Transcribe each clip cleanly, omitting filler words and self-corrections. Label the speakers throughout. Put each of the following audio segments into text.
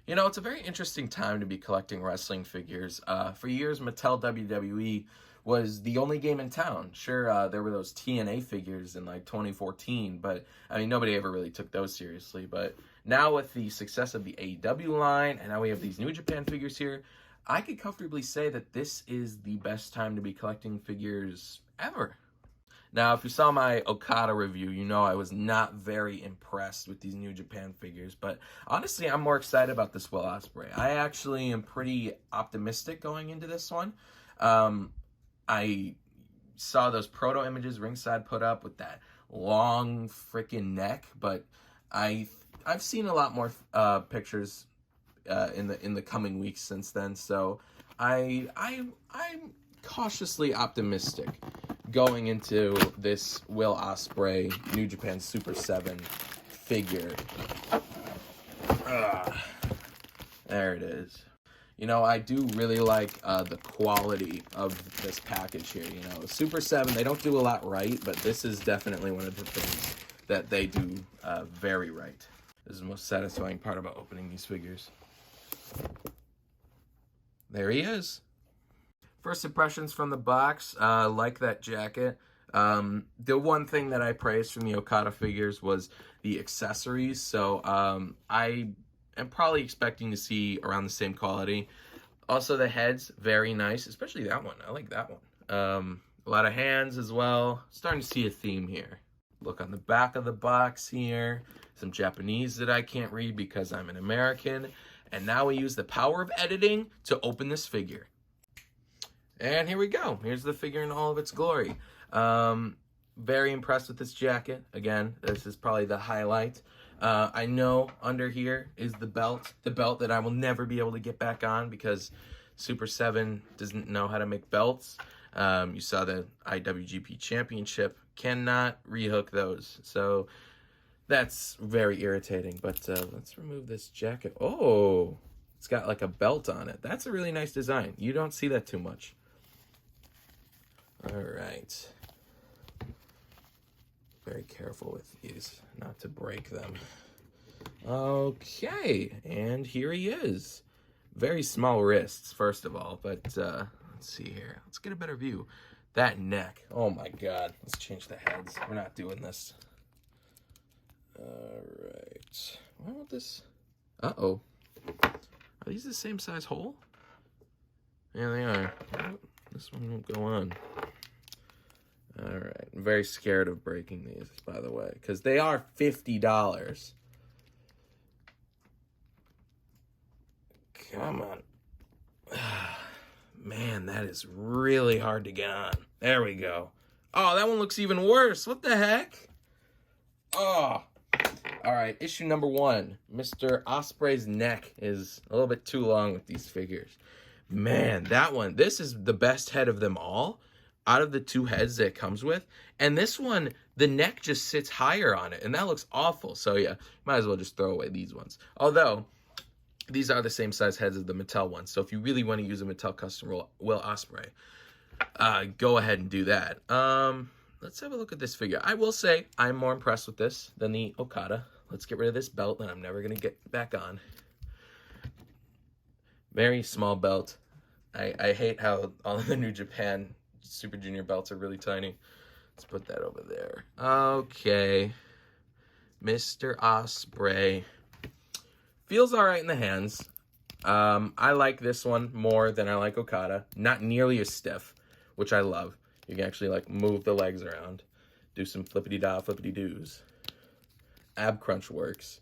Speaker 1: You know, it's a very interesting time to be collecting wrestling figures. For years, Mattel WWE was the only game in town. Sure, there were those TNA figures in like 2014, but I mean, nobody ever really took those seriously. But now with the success of the AEW line, and now we have these New Japan figures here, I could comfortably say that this is the best time to be collecting figures ever. Now, if you saw my Okada review, you know I was not very impressed with these New Japan figures, but honestly, I'm more excited about this Will Ospreay. I actually am pretty optimistic going into this one. I saw those proto images ringside put up with that long freaking neck, but I've seen a lot more pictures in the coming weeks since then, so I'm cautiously optimistic going into this Will Ospreay New Japan Super 7 figure. There it is. You know, I do really like the quality of this package here. You know, Super 7, they don't do a lot right, but this is definitely one of the things that they do very right. This is the most satisfying part about opening these figures. There he is. First impressions from the box, like that jacket. The one thing that I praised from the Okada figures was the accessories, so I am probably expecting to see around the same quality. Also, the heads, very nice, especially that one. I like that one. A lot of hands as well. Starting to see a theme here. Look on the back of the box here. Some Japanese that I can't read because I'm an American. And now we use the power of editing to open this figure. And here we go. Here's the figure in all of its glory. Very impressed with this jacket. Again, this is probably the highlight. I know under here is the belt that I will never be able to get back on because Super 7 doesn't know how to make belts. You saw the IWGP Championship. Cannot rehook those. So that's very irritating. But let's remove this jacket. Oh, it's got like a belt on it. That's a really nice design. You don't see that too much. All right. Very careful with these, not to break them. Okay, and here he is. Very small wrists, first of all, but let's see here. Let's get a better view. That neck, oh my God. Let's change the heads. We're not doing this. All right. Why won't this? Uh-oh. Are these the same size hole? Yeah, they are. This one won't go on. All right. I'm very scared of breaking these, by the way, because they are $50. Come on. Man, that is really hard to get on. There we go. Oh, that one looks even worse. What the heck? Oh. All right, issue number 1. Mr. Ospreay's neck is a little bit too long with these figures. Man, that one, this is the best head of them all out of the 2 heads that it comes with. And this one, the neck just sits higher on it, and that looks awful. So yeah, might as well just throw away these ones. Although, these are the same size heads as the Mattel ones. So if you really want to use a Mattel custom Will Ospreay, go ahead and do that. Let's have a look at this figure. I will say I'm more impressed with this than the Okada. Let's get rid of this belt that I'm never going to get back on. Very small belt. I hate how all of the New Japan Super Junior belts are really tiny. Let's put that over there. Okay. Mr. Ospreay. Feels all right in the hands. I like this one more than I like Okada. Not nearly as stiff, which I love. You can actually like move the legs around. Do some flippity-da, flippity-doos. Ab crunch works.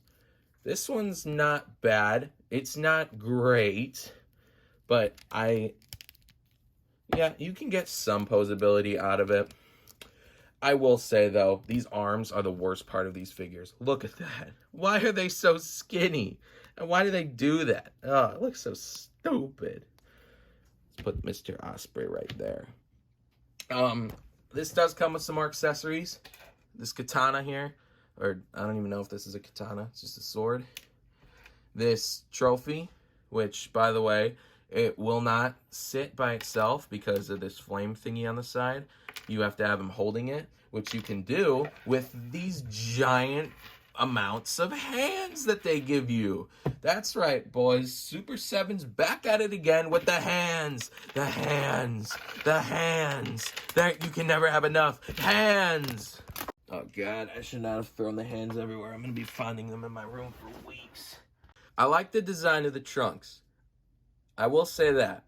Speaker 1: This one's not bad. It's not great, but yeah, you can get some posability out of it. I will say, though, these arms are the worst part of these figures. Look at that. Why are they so skinny? And why do they do that? Oh, it looks so stupid. Let's put Mr. Ospreay right there. This does come with some more accessories. This katana here, or I don't even know if this is a katana. It's just a sword. This trophy, which, by the way, it will not sit by itself because of this flame thingy on the side. You have to have him holding it, which you can do with these giant amounts of hands that they give you. That's right, boys. Super 7's back at it again with the hands. The hands. The hands. That you can never have enough. Hands. Oh, God. I should not have thrown the hands everywhere. I'm going to be finding them in my room for weeks. I like the design of the trunks. I will say that.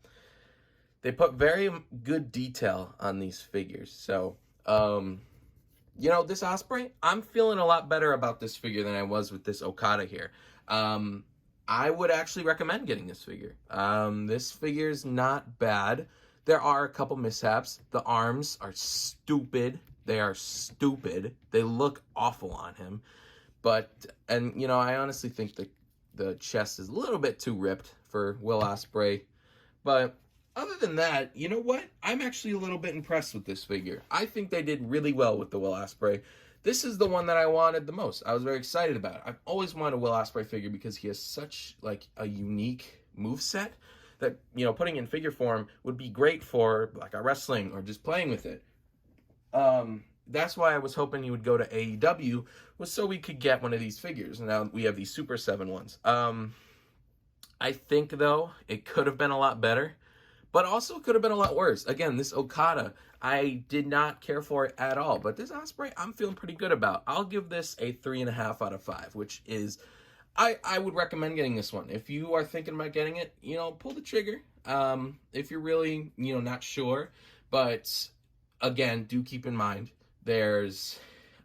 Speaker 1: They put very good detail on these figures. So, you know, this Ospreay, I'm feeling a lot better about this figure than I was with this Okada here. I would actually recommend getting this figure. This figure's not bad. There are a couple mishaps. The arms are stupid. They are stupid. They look awful on him. But, and, you know, I honestly think the chest is a little bit too ripped for Will Ospreay. But other than that, you know what? I'm actually a little bit impressed with this figure. I think they did really well with the Will Ospreay. This is the one that I wanted the most. I was very excited about it. I've always wanted a Will Ospreay figure because he has such, like, a unique moveset that, you know, putting in figure form would be great for, like, a wrestling or just playing with it. That's why I was hoping he would go to AEW, was so we could get one of these figures. Now we have these Super 7 ones. I think, though, it could have been a lot better, but also could have been a lot worse. Again, this Okada, I did not care for it at all. But this Ospreay, I'm feeling pretty good about. I'll give this a 3.5 out of 5, which is, I would recommend getting this one. If you are thinking about getting it, you know, pull the trigger. If you're really, you know, not sure. But, again, do keep in mind, there's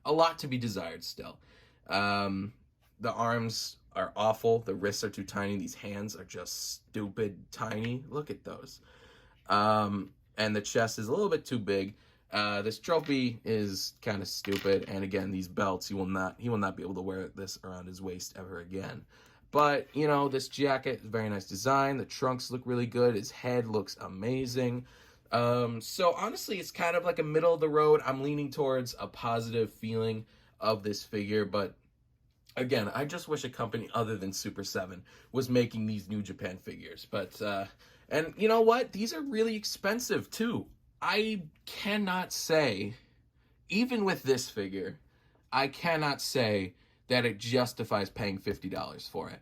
Speaker 1: a lot to be desired still. The arms are awful. The wrists are too tiny. These hands are just stupid tiny. Look at those. And the chest is a little bit too big. This trophy is kind of stupid. And again, these belts, he will not be able to wear this around his waist ever again. But, you know, this jacket is very nice design. The trunks look really good. His head looks amazing. So honestly, it's kind of like a middle of the road. I'm leaning towards a positive feeling of this figure, but again, I just wish a company other than Super 7 was making these New Japan figures. But, and you know what? These are really expensive too. I cannot say, even with this figure, I cannot say that it justifies paying $50 for it.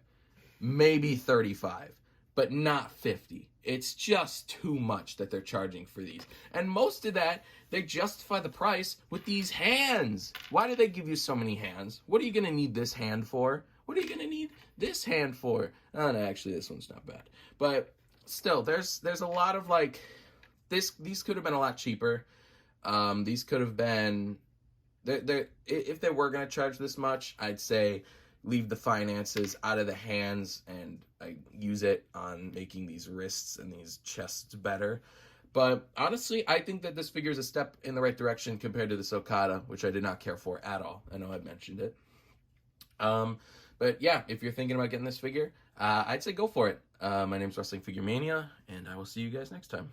Speaker 1: Maybe $35, but not $50. It's just too much that they're charging for these. And most of that, they justify the price with these hands. Why do they give you so many hands? What are you going to need this hand for? What are you going to need this hand for? Oh, no, actually, this one's not bad. But still, there's a lot of, like, these could have been a lot cheaper. These could have been, if they were going to charge this much, I'd say leave the finances out of the hands and use it on making these wrists and these chests better. But honestly, I think that this figure is a step in the right direction compared to this Okada, which I did not care for at all. I know I've mentioned it. But yeah, if you're thinking about getting this figure, I'd say go for it. My name's Wrestling Figure Mania, and I will see you guys next time.